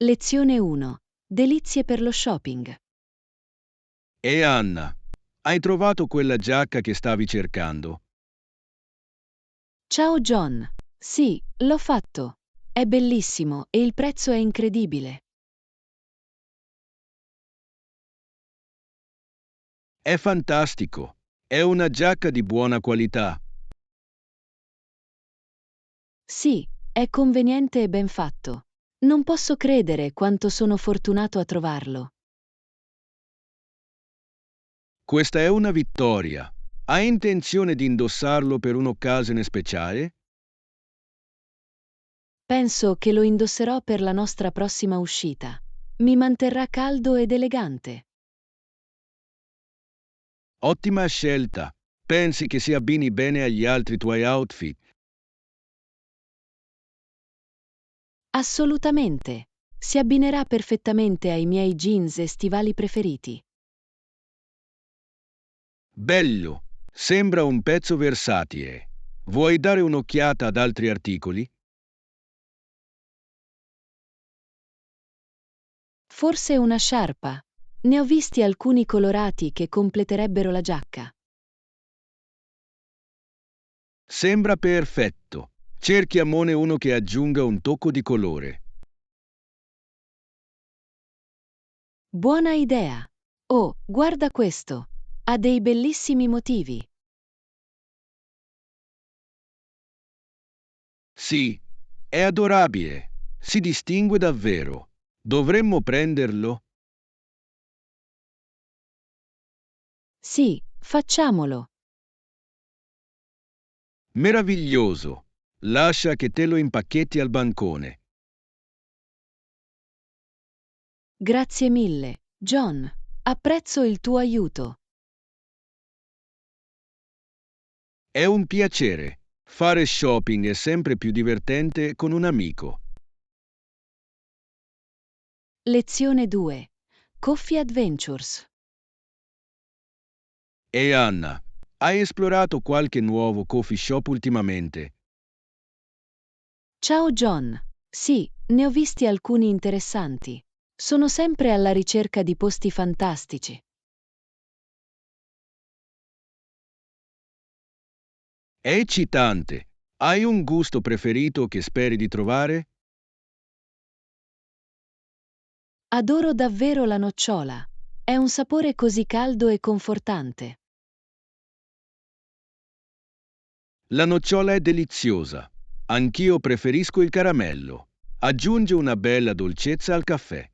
Lezione 1. Delizie per lo shopping. E Anna, hai trovato quella giacca che stavi cercando? Ciao John. Sì, l'ho fatto. È bellissimo e il prezzo è incredibile. È fantastico. È una giacca di buona qualità. Sì, è conveniente e ben fatto. Non posso credere quanto sono fortunato a trovarlo. Questa è una vittoria. Hai intenzione di indossarlo per un'occasione speciale? Penso che lo indosserò per la nostra prossima uscita. Mi manterrà caldo ed elegante. Ottima scelta. Pensi che si abbini bene agli altri tuoi outfit? Assolutamente. Si abbinerà perfettamente ai miei jeans e stivali preferiti. Bello. Sembra un pezzo versatile. Vuoi dare un'occhiata ad altri articoli? Forse una sciarpa. Ne ho visti alcuni colorati che completerebbero la giacca. Sembra perfetto. Cerchiamone uno che aggiunga un tocco di colore. Buona idea. Oh, guarda questo. Ha dei bellissimi motivi. Sì, è adorabile. Si distingue davvero. Dovremmo prenderlo? Sì, facciamolo. Meraviglioso. Lascia che te lo impacchetti al bancone. Grazie mille, John. Apprezzo il tuo aiuto. È un piacere. Fare shopping è sempre più divertente con un amico. Lezione 2. Coffee Adventures. E Anna, hai esplorato qualche nuovo coffee shop ultimamente? Ciao John. Sì, ne ho visti alcuni interessanti. Sono sempre alla ricerca di posti fantastici. È eccitante. Hai un gusto preferito che speri di trovare? Adoro davvero la nocciola. È un sapore così caldo e confortante. La nocciola è deliziosa. Anch'io preferisco il caramello. Aggiunge una bella dolcezza al caffè.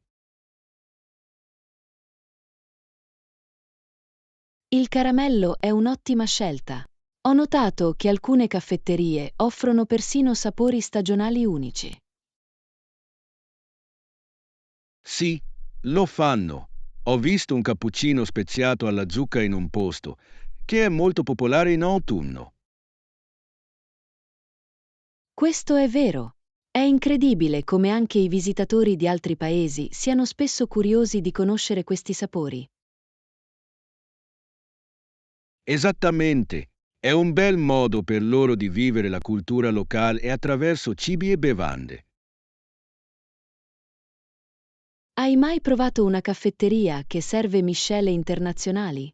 Il caramello è un'ottima scelta. Ho notato che alcune caffetterie offrono persino sapori stagionali unici. Sì, lo fanno. Ho visto un cappuccino speziato alla zucca in un posto, che è molto popolare in autunno. Questo è vero. È incredibile come anche i visitatori di altri paesi siano spesso curiosi di conoscere questi sapori. Esattamente. È un bel modo per loro di vivere la cultura locale e attraverso cibi e bevande. Hai mai provato una caffetteria che serve miscele internazionali?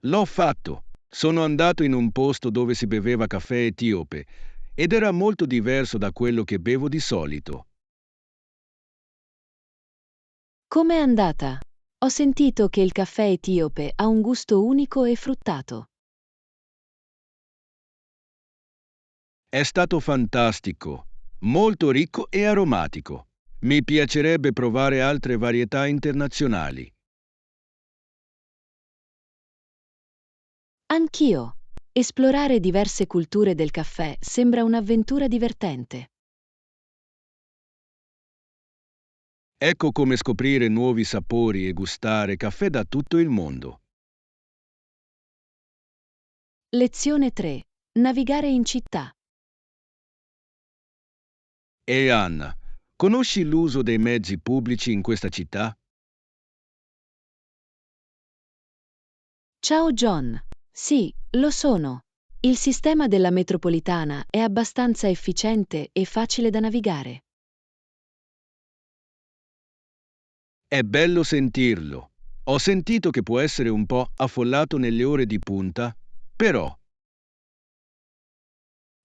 L'ho fatto. Sono andato in un posto dove si beveva caffè etiope ed era molto diverso da quello che bevo di solito. Com'è andata? Ho sentito che il caffè etiope ha un gusto unico e fruttato. È stato fantastico, molto ricco e aromatico. Mi piacerebbe provare altre varietà internazionali. Anch'io. Esplorare diverse culture del caffè sembra un'avventura divertente. Ecco come scoprire nuovi sapori e gustare caffè da tutto il mondo. Lezione 3. Navigare in città. E Anna, conosci l'uso dei mezzi pubblici in questa città? Ciao John. Sì, lo sono. Il sistema della metropolitana è abbastanza efficiente e facile da navigare. È bello sentirlo. Ho sentito che può essere un po' affollato nelle ore di punta, però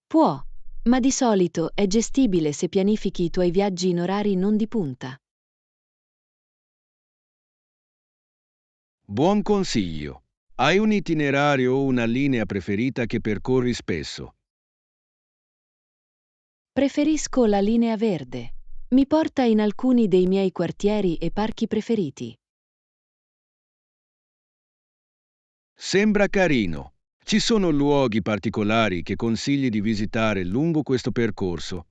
Può, ma di solito è gestibile se pianifichi i tuoi viaggi in orari non di punta. buon consiglio. Hai un itinerario o una linea preferita che percorri spesso? Preferisco la linea verde. Mi porta in alcuni dei miei quartieri e parchi preferiti. Sembra carino. Ci sono luoghi particolari che consigli di visitare lungo questo percorso?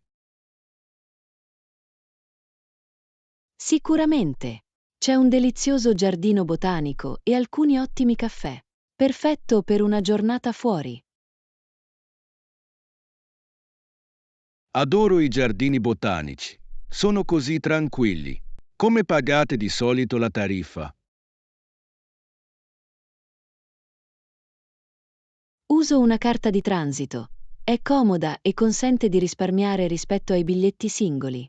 Sicuramente. C'è un delizioso giardino botanico e alcuni ottimi caffè. Perfetto per una giornata fuori. Adoro i giardini botanici. Sono così tranquilli. Come pagate di solito la tariffa? Uso una carta di transito. È comoda e consente di risparmiare rispetto ai biglietti singoli.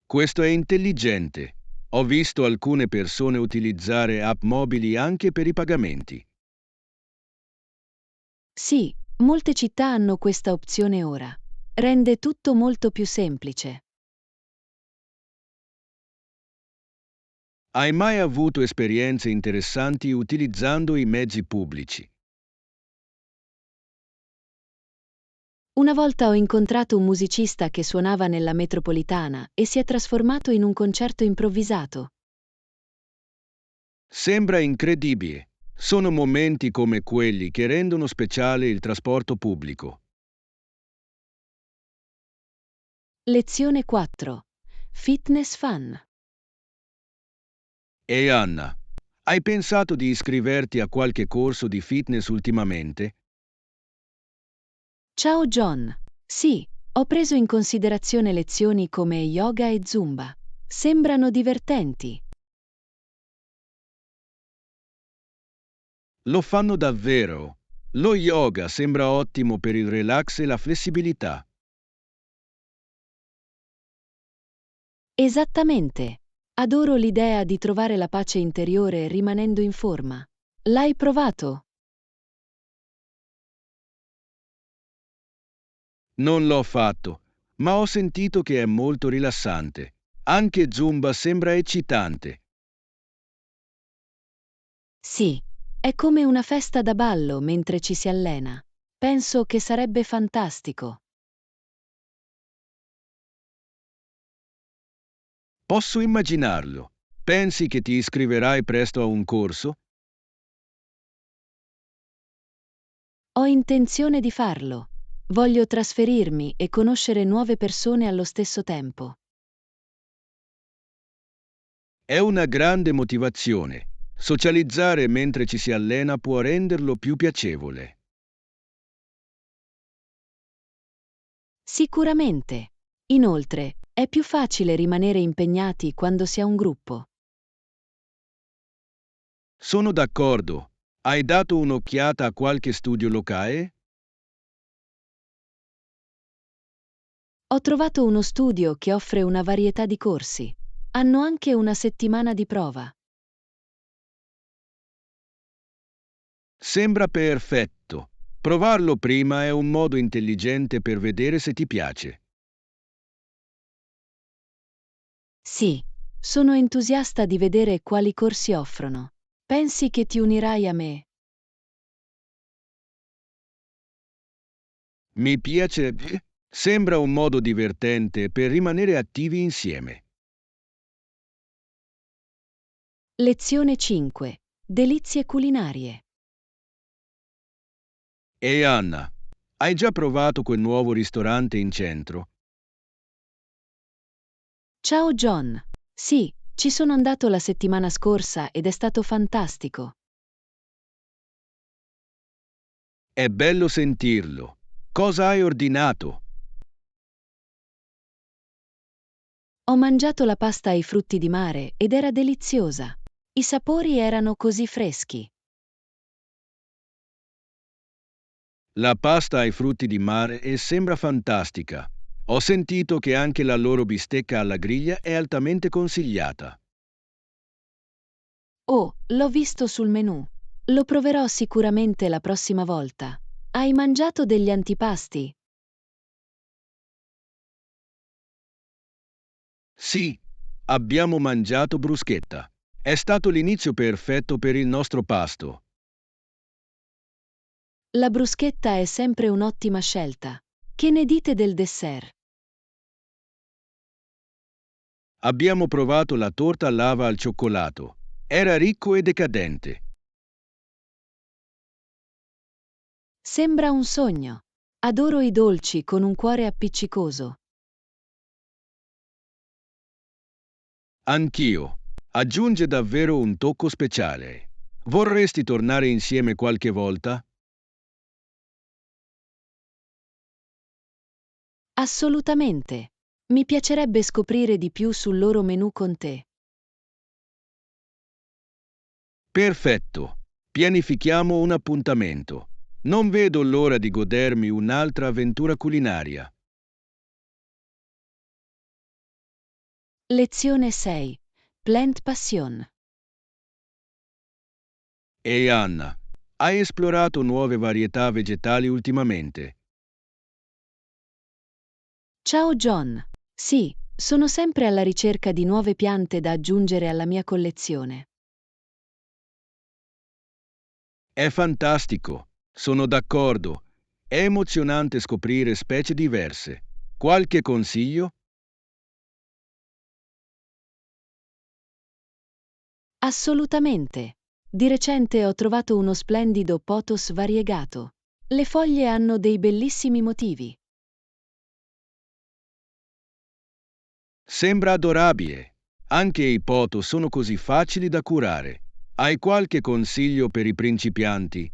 Questo è intelligente. Ho visto alcune persone utilizzare app mobili anche per i pagamenti. Sì, molte città hanno questa opzione ora. Rende tutto molto più semplice. Hai mai avuto esperienze interessanti utilizzando i mezzi pubblici? Una volta ho incontrato un musicista che suonava nella metropolitana e si è trasformato in un concerto improvvisato. Sembra incredibile. Sono momenti come quelli che rendono speciale il trasporto pubblico. Lezione 4. Fitness Fun. E Anna, hai pensato di iscriverti a qualche corso di fitness ultimamente? Ciao John. Sì, ho preso in considerazione lezioni come yoga e zumba. Sembrano divertenti. Lo fanno davvero. Lo yoga sembra ottimo per il relax e la flessibilità. Esattamente. Adoro l'idea di trovare la pace interiore rimanendo in forma. L'hai provato? Non l'ho fatto, ma ho sentito che è molto rilassante. Anche Zumba sembra eccitante. Sì, è come una festa da ballo mentre ci si allena. Penso che sarebbe fantastico. Posso immaginarlo. Pensi che ti iscriverai presto a un corso? Ho intenzione di farlo. Voglio trasferirmi e conoscere nuove persone allo stesso tempo. È una grande motivazione. Socializzare mentre ci si allena può renderlo più piacevole. Sicuramente. Inoltre, è più facile rimanere impegnati quando si ha un gruppo. Sono d'accordo. Hai dato un'occhiata a qualche studio locale? Ho trovato uno studio che offre una varietà di corsi. Hanno anche una settimana di prova. Sembra perfetto. Provarlo prima è un modo intelligente per vedere se ti piace. Sì, sono entusiasta di vedere quali corsi offrono. Pensi che ti unirai a me? Mi piace. Sembra un modo divertente per rimanere attivi insieme. Lezione 5. Delizie culinarie. E Anna, hai già provato quel nuovo ristorante in centro? Ciao John. Sì, ci sono andato la settimana scorsa ed è stato fantastico. È bello sentirlo. Cosa hai ordinato? Ho mangiato la pasta ai frutti di mare ed era deliziosa. I sapori erano così freschi. La pasta ai frutti di mare e sembra fantastica. Ho sentito che anche la loro bistecca alla griglia è altamente consigliata. Oh, l'ho visto sul menù. Lo proverò sicuramente la prossima volta. Hai mangiato degli antipasti? Sì, abbiamo mangiato bruschetta. È stato l'inizio perfetto per il nostro pasto. La bruschetta è sempre un'ottima scelta. Che ne dite del dessert? Abbiamo provato la torta lava al cioccolato. Era ricco e decadente. Sembra un sogno. Adoro i dolci con un cuore appiccicoso. Anch'io. Aggiunge davvero un tocco speciale. Vorresti tornare insieme qualche volta? Assolutamente. Mi piacerebbe scoprire di più sul loro menù con te. Perfetto. Pianifichiamo un appuntamento. Non vedo l'ora di godermi un'altra avventura culinaria. Lezione 6. Plant Passion. Ehi Anna, hai esplorato nuove varietà vegetali ultimamente? Ciao John. Sì, sono sempre alla ricerca di nuove piante da aggiungere alla mia collezione. È fantastico. Sono d'accordo. È emozionante scoprire specie diverse. Qualche consiglio? Assolutamente. Di recente ho trovato uno splendido pothos variegato. Le foglie hanno dei bellissimi motivi. Sembra adorabile. Anche i poto sono così facili da curare. Hai qualche consiglio per i principianti?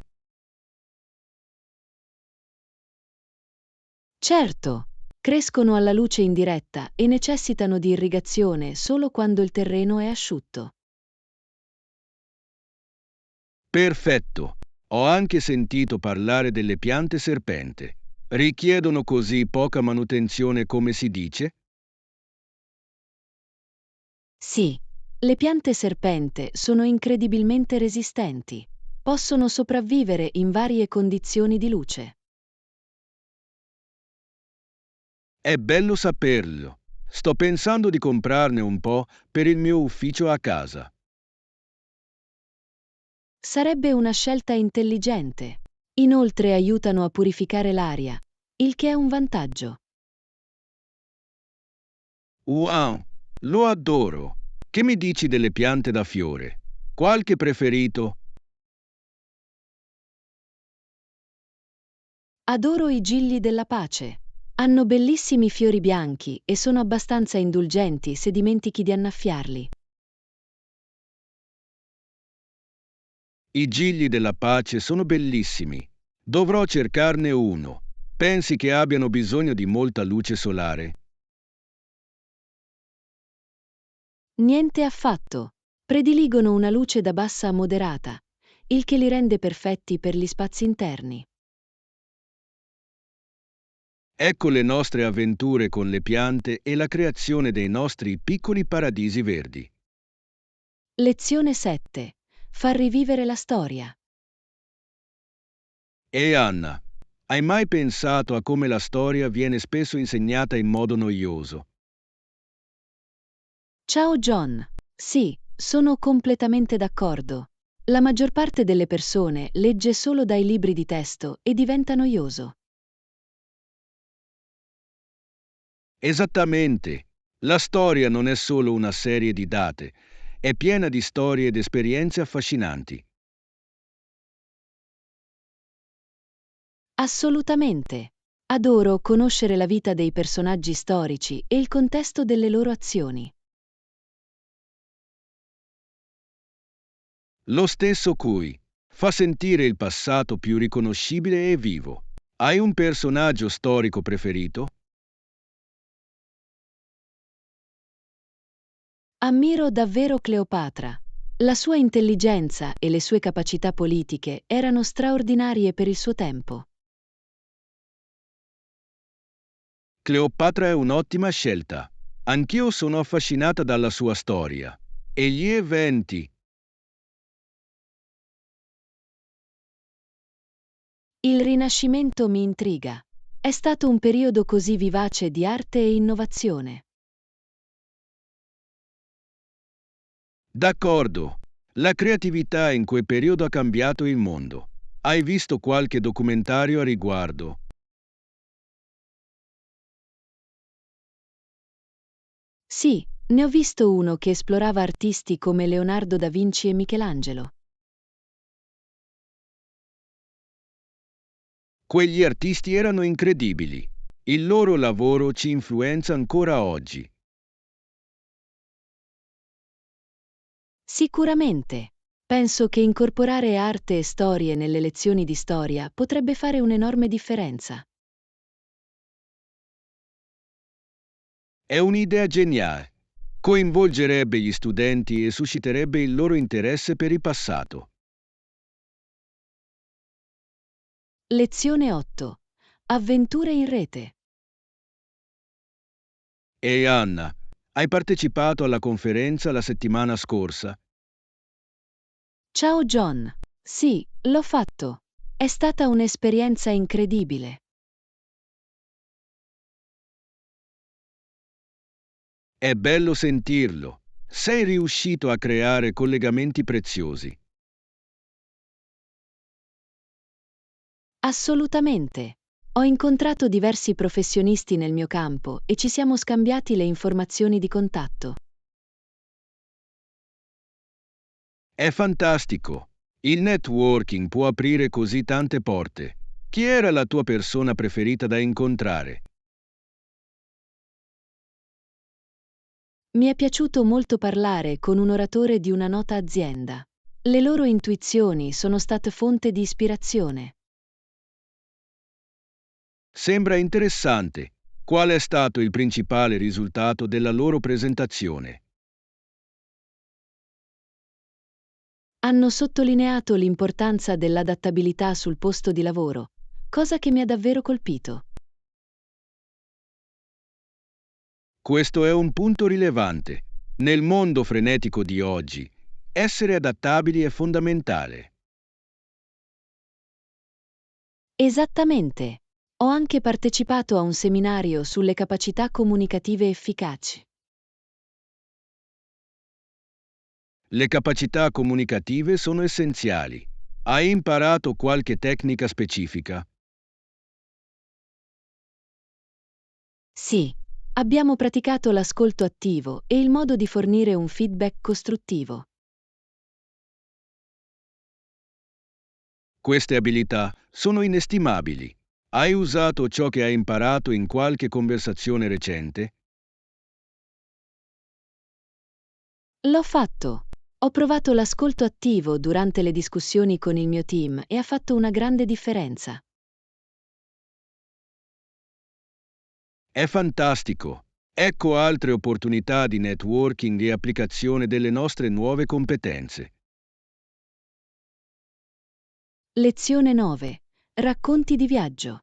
Certo, crescono alla luce indiretta e necessitano di irrigazione solo quando il terreno è asciutto. Perfetto. Ho anche sentito parlare delle piante serpente. Richiedono così poca manutenzione come si dice? Sì, le piante serpente sono incredibilmente resistenti. Possono sopravvivere in varie condizioni di luce. È bello saperlo. Sto pensando di comprarne un po' per il mio ufficio a casa. Sarebbe una scelta intelligente. Inoltre aiutano a purificare l'aria, il che è un vantaggio. Wow, lo adoro. Che mi dici delle piante da fiore? Qualche preferito? Adoro i gigli della pace. Hanno bellissimi fiori bianchi e sono abbastanza indulgenti se dimentichi di annaffiarli. I gigli della pace sono bellissimi. Dovrò cercarne uno. Pensi che abbiano bisogno di molta luce solare? Niente affatto. Prediligono una luce da bassa a moderata, il che li rende perfetti per gli spazi interni. Ecco le nostre avventure con le piante e la creazione dei nostri piccoli paradisi verdi. Lezione 7. Far rivivere la storia. E Anna, hai mai pensato a come la storia viene spesso insegnata in modo noioso? Ciao John. Sì, sono completamente d'accordo. La maggior parte delle persone legge solo dai libri di testo e diventa noioso. Esattamente. La storia non è solo una serie di date, è piena di storie ed esperienze affascinanti. Assolutamente. Adoro conoscere la vita dei personaggi storici e il contesto delle loro azioni. Lo stesso qui fa sentire il passato più riconoscibile e vivo. Hai un personaggio storico preferito? Ammiro davvero Cleopatra. La sua intelligenza e le sue capacità politiche erano straordinarie per il suo tempo. Cleopatra è un'ottima scelta. Anch'io sono affascinata dalla sua storia. E gli eventi. Il Rinascimento mi intriga. È stato un periodo così vivace di arte e innovazione. D'accordo. La creatività in quel periodo ha cambiato il mondo. Hai visto qualche documentario a riguardo? Sì, ne ho visto uno che esplorava artisti come Leonardo da Vinci e Michelangelo. Quegli artisti erano incredibili. Il loro lavoro ci influenza ancora oggi. Sicuramente. Penso che incorporare arte e storie nelle lezioni di storia potrebbe fare un'enorme differenza. È un'idea geniale. Coinvolgerebbe gli studenti e susciterebbe il loro interesse per il passato. Lezione 8. Avventure in rete. E Anna, hai partecipato alla conferenza la settimana scorsa? Ciao John. Sì, l'ho fatto. È stata un'esperienza incredibile. È bello sentirlo. Sei riuscito a creare collegamenti preziosi. Assolutamente. Ho incontrato diversi professionisti nel mio campo e ci siamo scambiati le informazioni di contatto. È fantastico. Il networking può aprire così tante porte. Chi era la tua persona preferita da incontrare? Mi è piaciuto molto parlare con un oratore di una nota azienda. Le loro intuizioni sono state fonte di ispirazione. Sembra interessante. Qual è stato il principale risultato della loro presentazione? Hanno sottolineato l'importanza dell'adattabilità sul posto di lavoro, cosa che mi ha davvero colpito. Questo è un punto rilevante. Nel mondo frenetico di oggi, essere adattabili è fondamentale. Esattamente. Ho anche partecipato a un seminario sulle capacità comunicative efficaci. Le capacità comunicative sono essenziali. Hai imparato qualche tecnica specifica? Sì, abbiamo praticato l'ascolto attivo e il modo di fornire un feedback costruttivo. Queste abilità sono inestimabili. Hai usato ciò che hai imparato in qualche conversazione recente? L'ho fatto. Ho provato l'ascolto attivo durante le discussioni con il mio team e ha fatto una grande differenza. È fantastico. Ecco altre opportunità di networking e applicazione delle nostre nuove competenze. Lezione 9. Racconti di viaggio.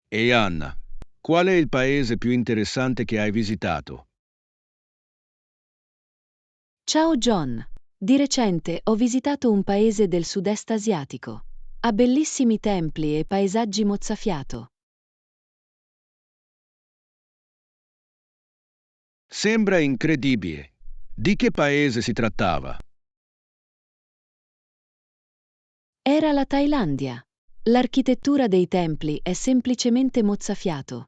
E Anna, qual è il paese più interessante che hai visitato? Ciao John. Di recente ho visitato un paese del sud-est asiatico. Ha bellissimi templi e paesaggi mozzafiato. Sembra incredibile. Di che paese si trattava? Era la Thailandia. L'architettura dei templi è semplicemente mozzafiato.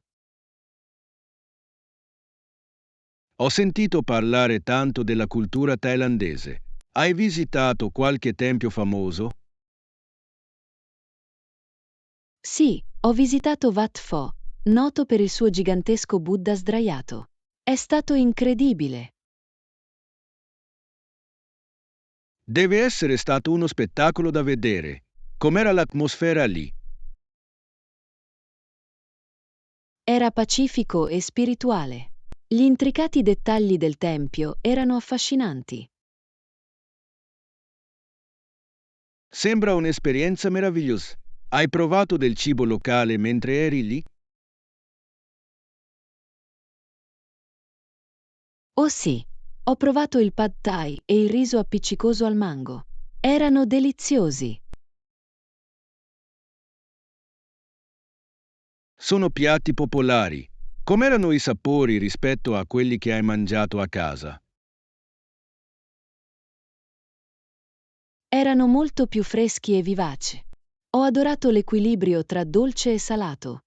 Ho sentito parlare tanto della cultura thailandese. Hai visitato qualche tempio famoso? Sì, ho visitato Wat Pho, noto per il suo gigantesco Buddha sdraiato. È stato incredibile. Deve essere stato uno spettacolo da vedere. Com'era l'atmosfera lì? Era pacifico e spirituale. Gli intricati dettagli del tempio erano affascinanti. Sembra un'esperienza meravigliosa. Hai provato del cibo locale mentre eri lì? Oh sì, ho provato il pad thai e il riso appiccicoso al mango. Erano deliziosi. Sono piatti popolari. Com'erano i sapori rispetto a quelli che hai mangiato a casa? Erano molto più freschi e vivaci. Ho adorato l'equilibrio tra dolce e salato.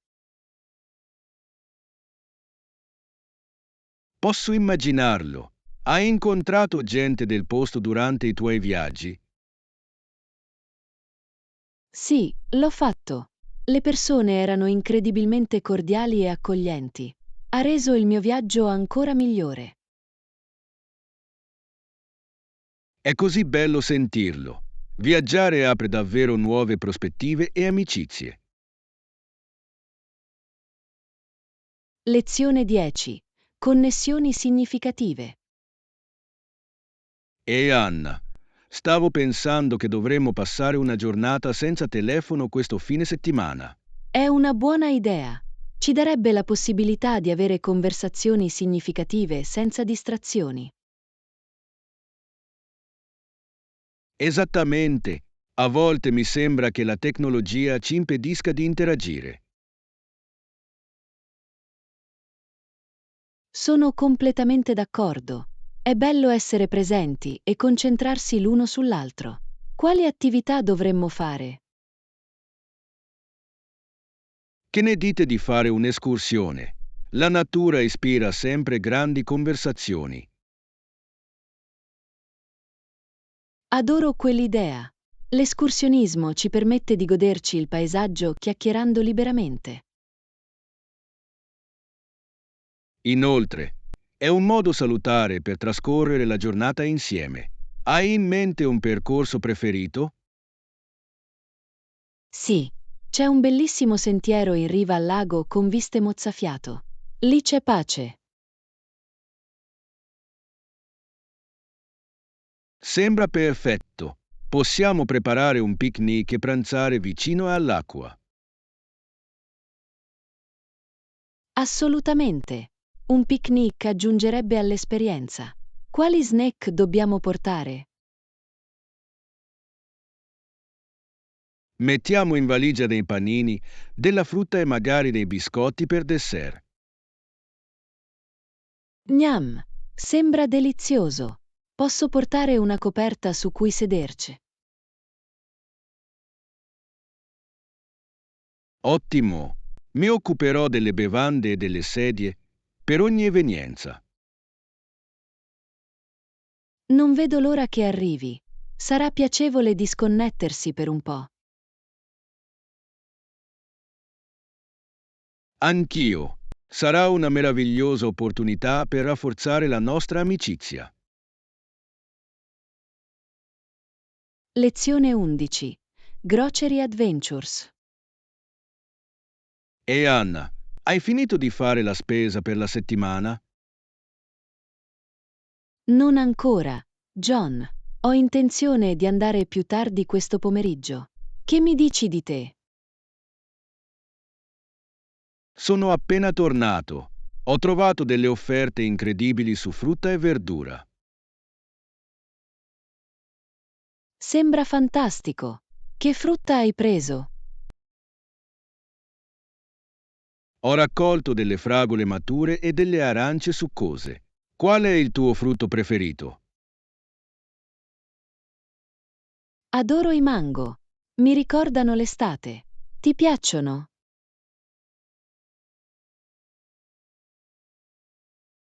Posso immaginarlo. Hai incontrato gente del posto durante i tuoi viaggi? Sì, l'ho fatto. Le persone erano incredibilmente cordiali e accoglienti. Ha reso il mio viaggio ancora migliore. È così bello sentirlo. Viaggiare apre davvero nuove prospettive e amicizie. Lezione 10. Connessioni significative. E Anna, stavo pensando che dovremmo passare una giornata senza telefono questo fine settimana. È una buona idea. Ci darebbe la possibilità di avere conversazioni significative senza distrazioni. Esattamente. A volte mi sembra che la tecnologia ci impedisca di interagire. Sono completamente d'accordo. È bello essere presenti e concentrarsi l'uno sull'altro. Quali attività dovremmo fare? Che ne dite di fare un'escursione? La natura ispira sempre grandi conversazioni. Adoro quell'idea. L'escursionismo ci permette di goderci il paesaggio chiacchierando liberamente. Inoltre, è un modo salutare per trascorrere la giornata insieme. Hai in mente un percorso preferito? Sì, c'è un bellissimo sentiero in riva al lago con viste mozzafiato. Lì c'è pace. Sembra perfetto. Possiamo preparare un picnic e pranzare vicino all'acqua. Assolutamente. Un picnic aggiungerebbe all'esperienza. Quali snack dobbiamo portare? Mettiamo in valigia dei panini, della frutta e magari dei biscotti per dessert. Gnam! Sembra delizioso. Posso portare una coperta su cui sederci. Ottimo! Mi occuperò delle bevande e delle sedie per ogni evenienza. Non vedo l'ora che arrivi. Sarà piacevole disconnettersi per un po'. Anch'io. Sarà una meravigliosa opportunità per rafforzare la nostra amicizia. Lezione 11. Grocery Adventures. E Anna, hai finito di fare la spesa per la settimana? Non ancora, John. Ho intenzione di andare più tardi questo pomeriggio. Che mi dici di te? Sono appena tornato. Ho trovato delle offerte incredibili su frutta e verdura. Sembra fantastico. Che frutta hai preso? Ho raccolto delle fragole mature e delle arance succose. Qual è il tuo frutto preferito? Adoro i mango. Mi ricordano l'estate. Ti piacciono?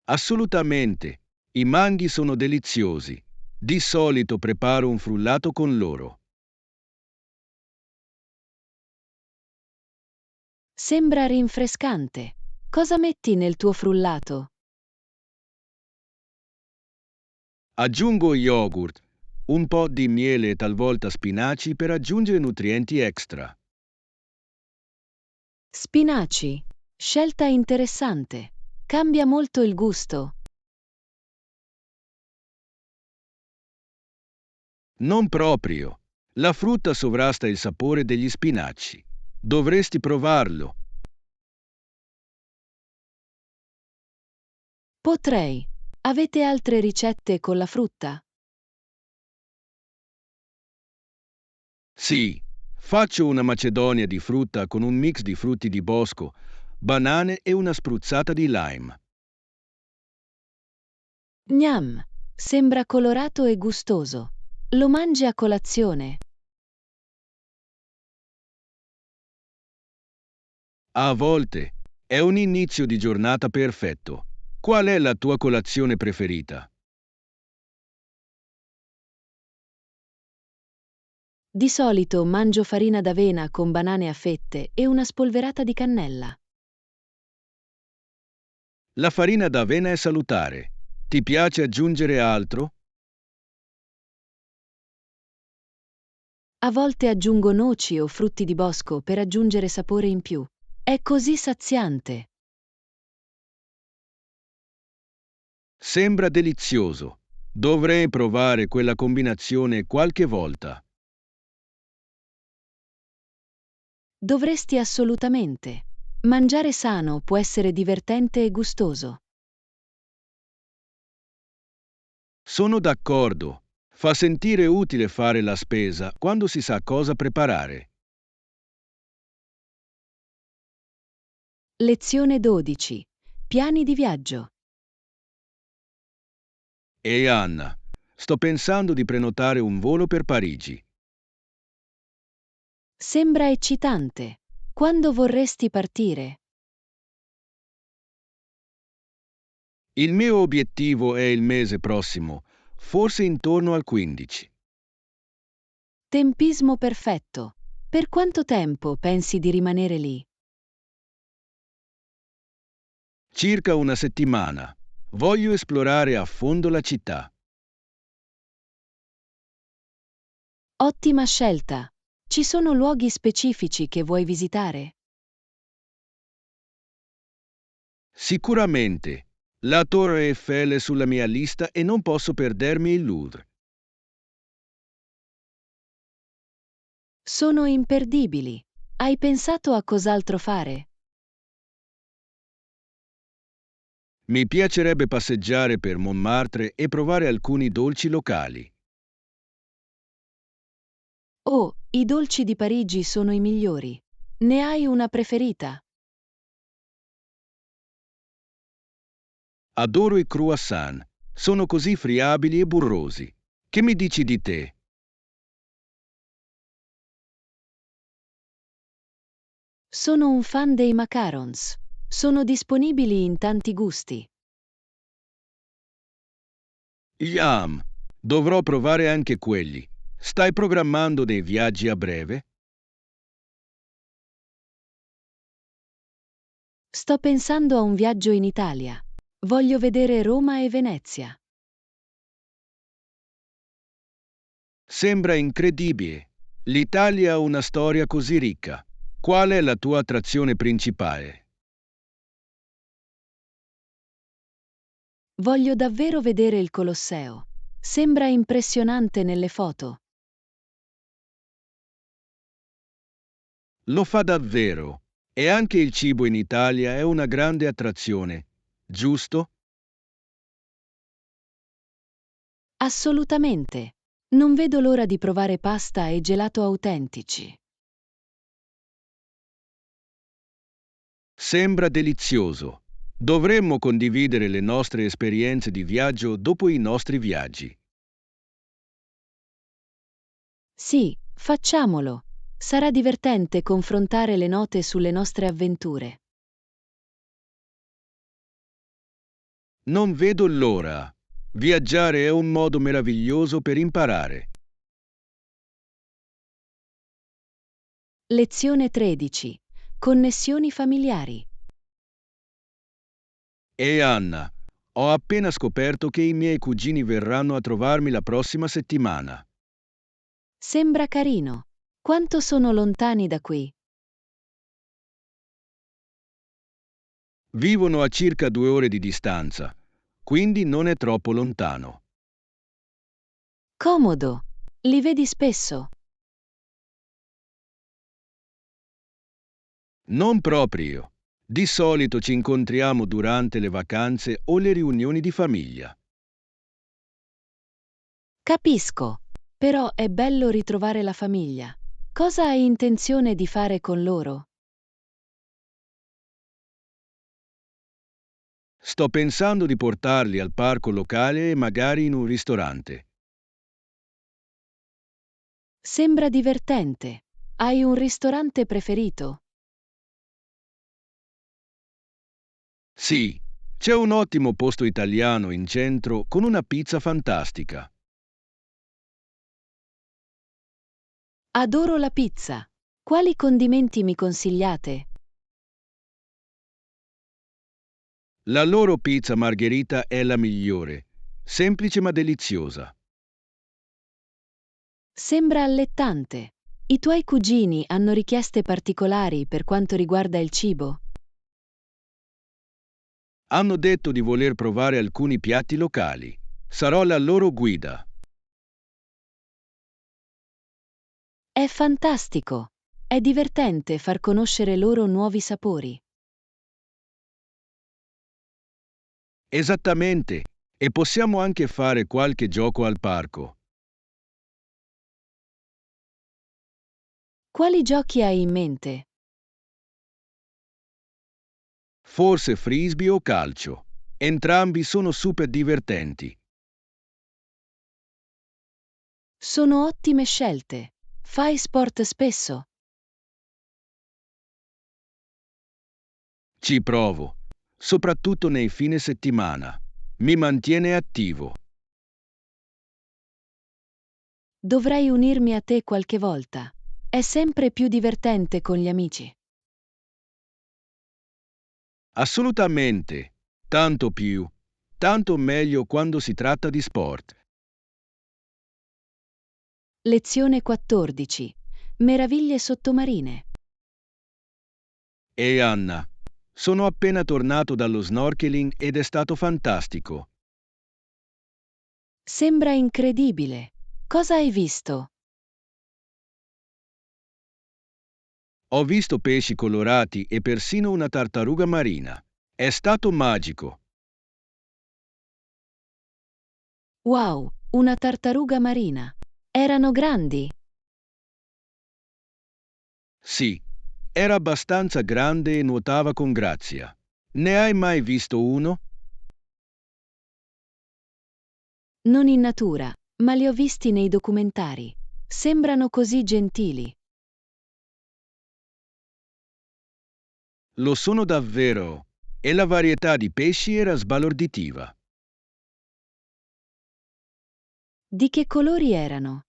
Assolutamente. I manghi sono deliziosi. Di solito preparo un frullato con loro. Sembra rinfrescante. Cosa metti nel tuo frullato? Aggiungo yogurt, un po' di miele e talvolta spinaci per aggiungere nutrienti extra. Spinaci. Scelta interessante. Cambia molto il gusto. Non proprio. La frutta sovrasta il sapore degli spinaci. Dovresti provarlo. Potrei. Avete altre ricette con la frutta? Sì, faccio una macedonia di frutta con un mix di frutti di bosco, banane e una spruzzata di lime. Gnam! Sembra colorato e gustoso. Lo mangi a colazione? A volte è un inizio di giornata perfetto. Qual è la tua colazione preferita? Di solito mangio farina d'avena con banane a fette e una spolverata di cannella. La farina d'avena è salutare. Ti piace aggiungere altro? A volte aggiungo noci o frutti di bosco per aggiungere sapore in più. È così saziante. Sembra delizioso. Dovrei provare quella combinazione qualche volta. Dovresti assolutamente. Mangiare sano può essere divertente e gustoso. Sono d'accordo. Fa sentire utile fare la spesa quando si sa cosa preparare. Lezione 12. Piani di viaggio. Ehi Anna, sto pensando di prenotare un volo per Parigi. Sembra eccitante. Quando vorresti partire? Il mio obiettivo è il mese prossimo, forse intorno al 15. Tempismo perfetto. Per quanto tempo pensi di rimanere lì? Circa una settimana. Voglio esplorare a fondo la città. Ottima scelta. Ci sono luoghi specifici che vuoi visitare? Sicuramente. La Torre Eiffel è sulla mia lista e non posso perdermi il Louvre. Sono imperdibili. Hai pensato a cos'altro fare? Mi piacerebbe passeggiare per Montmartre e provare alcuni dolci locali. Oh, i dolci di Parigi sono i migliori. Ne hai una preferita? Adoro i croissant. Sono così friabili e burrosi. Che mi dici di te? Sono un fan dei macarons. Sono disponibili in tanti gusti. Yum! Dovrò provare anche quelli. Stai programmando dei viaggi a breve? Sto pensando a un viaggio in Italia. Voglio vedere Roma e Venezia. Sembra incredibile. L'Italia ha una storia così ricca. Qual è la tua attrazione principale? Voglio davvero vedere il Colosseo. Sembra impressionante nelle foto. Lo fa davvero. E anche il cibo in Italia è una grande attrazione, giusto? Assolutamente. Non vedo l'ora di provare pasta e gelato autentici. Sembra delizioso. Dovremmo condividere le nostre esperienze di viaggio dopo i nostri viaggi. Sì, facciamolo. Sarà divertente confrontare le note sulle nostre avventure. Non vedo l'ora. Viaggiare è un modo meraviglioso per imparare. Lezione 13. Connessioni familiari. E Anna, ho appena scoperto che i miei cugini verranno a trovarmi la prossima settimana. Sembra carino. Quanto sono lontani da qui? Vivono a circa 2 ore di distanza, quindi non è troppo lontano. Comodo. Li vedi spesso? Non proprio. Di solito ci incontriamo durante le vacanze o le riunioni di famiglia. Capisco, però è bello ritrovare la famiglia. Cosa hai intenzione di fare con loro? Sto pensando di portarli al parco locale e magari in un ristorante. Sembra divertente. Hai un ristorante preferito? Sì, c'è un ottimo posto italiano in centro con una pizza fantastica. Adoro la pizza. Quali condimenti mi consigliate? La loro pizza margherita è la migliore, semplice ma deliziosa. Sembra allettante. I tuoi cugini hanno richieste particolari per quanto riguarda il cibo? Hanno detto di voler provare alcuni piatti locali. Sarò la loro guida. È fantastico! È divertente far conoscere loro nuovi sapori. Esattamente. E possiamo anche fare qualche gioco al parco. Quali giochi hai in mente? Forse frisbee o calcio. Entrambi sono super divertenti. Sono ottime scelte. Fai sport spesso? Ci provo, soprattutto nei fine settimana. Mi mantiene attivo. Dovrei unirmi a te qualche volta. È sempre più divertente con gli amici. Assolutamente. Tanto più. Tanto meglio quando si tratta di sport. Lezione 14. Meraviglie sottomarine. E Anna, sono appena tornato dallo snorkeling ed è stato fantastico. Sembra incredibile. Cosa hai visto? Ho visto pesci colorati e persino una tartaruga marina. È stato magico. Wow, una tartaruga marina. Erano grandi? Sì, era abbastanza grande e nuotava con grazia. Ne hai mai visto uno? Non in natura, ma li ho visti nei documentari. Sembrano così gentili. Lo sono davvero. E la varietà di pesci era sbalorditiva. Di che colori erano?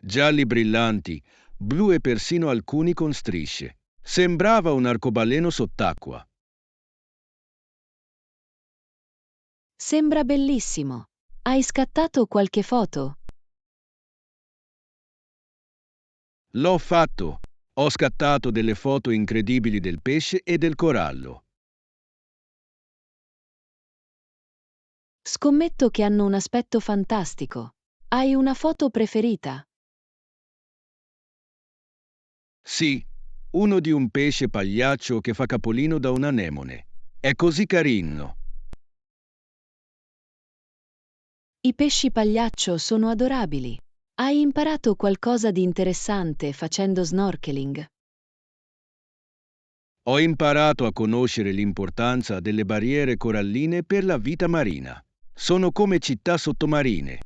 Gialli brillanti, blu e persino alcuni con strisce. Sembrava un arcobaleno sott'acqua. Sembra bellissimo. Hai scattato qualche foto? L'ho fatto. Ho scattato delle foto incredibili del pesce e del corallo. Scommetto che hanno un aspetto fantastico. Hai una foto preferita? Sì, uno di un pesce pagliaccio che fa capolino da un anemone. È così carino. I pesci pagliaccio sono adorabili. Hai imparato qualcosa di interessante facendo snorkeling? Ho imparato a conoscere l'importanza delle barriere coralline per la vita marina. Sono come città sottomarine.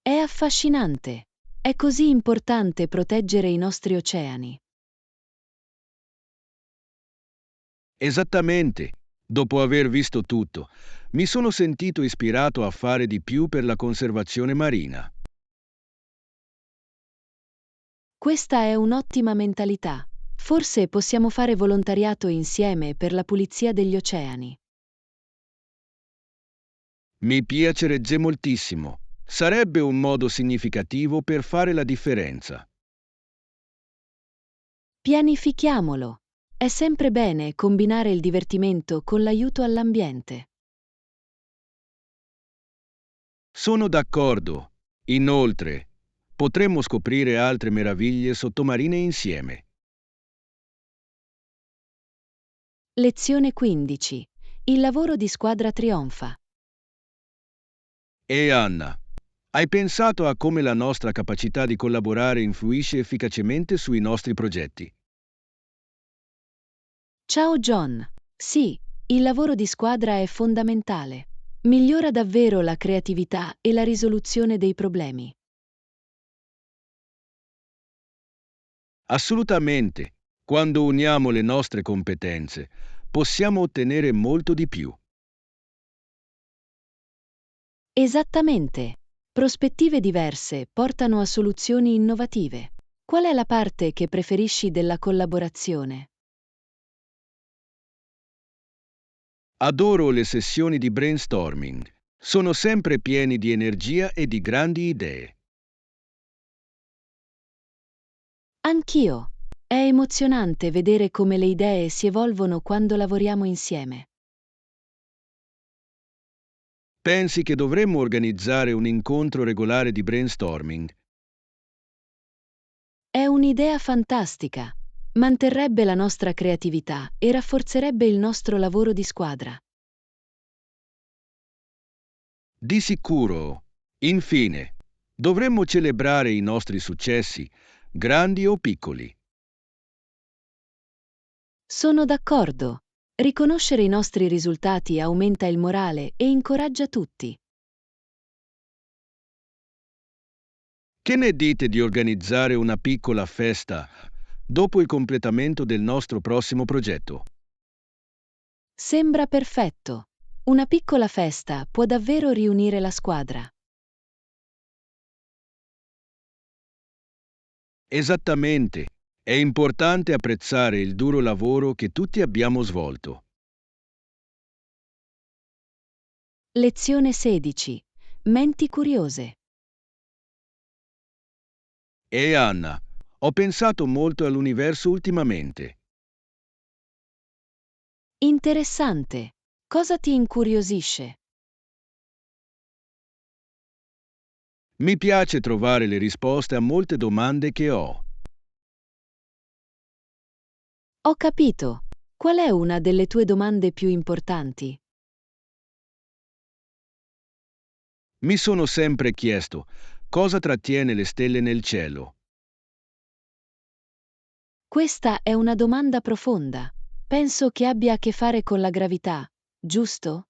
È affascinante. È così importante proteggere i nostri oceani. Esattamente. Dopo aver visto tutto, mi sono sentito ispirato a fare di più per la conservazione marina. Questa è un'ottima mentalità. Forse possiamo fare volontariato insieme per la pulizia degli oceani. Mi piacerebbe moltissimo. Sarebbe un modo significativo per fare la differenza. Pianifichiamolo. È sempre bene combinare il divertimento con l'aiuto all'ambiente. Sono d'accordo. Inoltre, Potremmo scoprire altre meraviglie sottomarine insieme. Lezione 15. Il lavoro di squadra trionfa. E Anna, hai pensato a come la nostra capacità di collaborare influisce efficacemente sui nostri progetti? Ciao John. Sì, il lavoro di squadra è fondamentale. Migliora davvero la creatività e la risoluzione dei problemi. Assolutamente. Quando uniamo le nostre competenze, possiamo ottenere molto di più. Esattamente. Prospettive diverse portano a soluzioni innovative. Qual è la parte che preferisci della collaborazione? Adoro le sessioni di brainstorming. Sono sempre pieni di energia e di grandi idee. Anch'io. È emozionante vedere come le idee si evolvono quando lavoriamo insieme. Pensi che dovremmo organizzare un incontro regolare di brainstorming? È un'idea fantastica. Manterrebbe la nostra creatività e rafforzerebbe il nostro lavoro di squadra. Di sicuro. Infine, dovremmo celebrare i nostri successi, grandi o piccoli. Sono d'accordo. Riconoscere i nostri risultati aumenta il morale e incoraggia tutti. Che ne dite di organizzare una piccola festa dopo il completamento del nostro prossimo progetto? Sembra perfetto. Una piccola festa può davvero riunire la squadra. Esattamente. È importante apprezzare il duro lavoro che tutti abbiamo svolto. Lezione 16. Menti curiose. E Anna, ho pensato molto all'universo ultimamente. Interessante. Cosa ti incuriosisce? Mi piace trovare le risposte a molte domande che ho. Ho capito. Qual è una delle tue domande più importanti? Mi sono sempre chiesto cosa trattiene le stelle nel cielo. Questa è una domanda profonda. Penso che abbia a che fare con la gravità, giusto?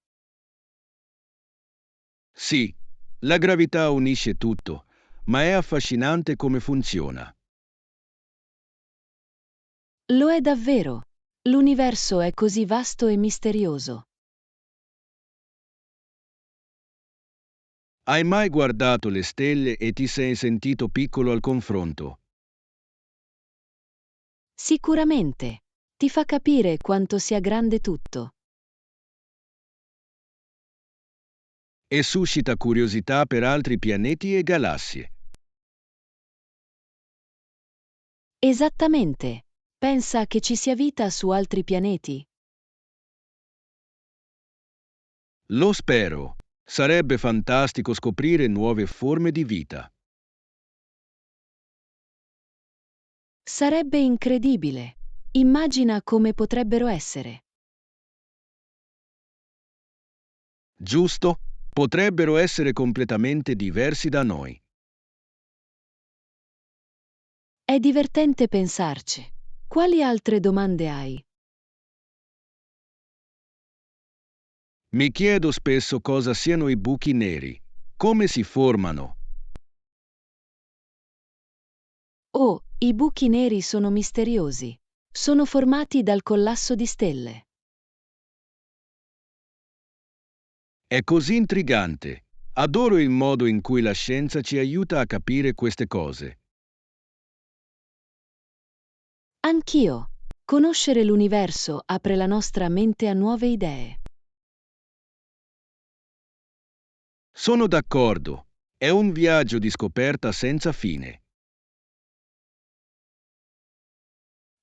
Sì, la gravità unisce tutto, ma è affascinante come funziona. Lo è davvero. L'universo è così vasto e misterioso. Hai mai guardato le stelle e ti sei sentito piccolo al confronto? Sicuramente. Ti fa capire quanto sia grande tutto. E suscita curiosità per altri pianeti e galassie. Esattamente. Pensa che ci sia vita su altri pianeti? Lo spero. Sarebbe fantastico scoprire nuove forme di vita. Sarebbe incredibile. Immagina come potrebbero essere. Giusto? Potrebbero essere completamente diversi da noi. È divertente pensarci. Quali altre domande hai? Mi chiedo spesso cosa siano i buchi neri, come si formano. Oh, i buchi neri sono misteriosi. Sono formati dal collasso di stelle. È così intrigante. Adoro il modo in cui la scienza ci aiuta a capire queste cose. Anch'io. Conoscere l'universo apre la nostra mente a nuove idee. Sono d'accordo. È un viaggio di scoperta senza fine.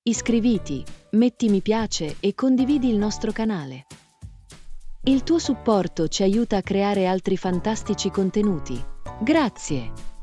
Iscriviti, metti mi piace e condividi il nostro canale. Il tuo supporto ci aiuta a creare altri fantastici contenuti. Grazie!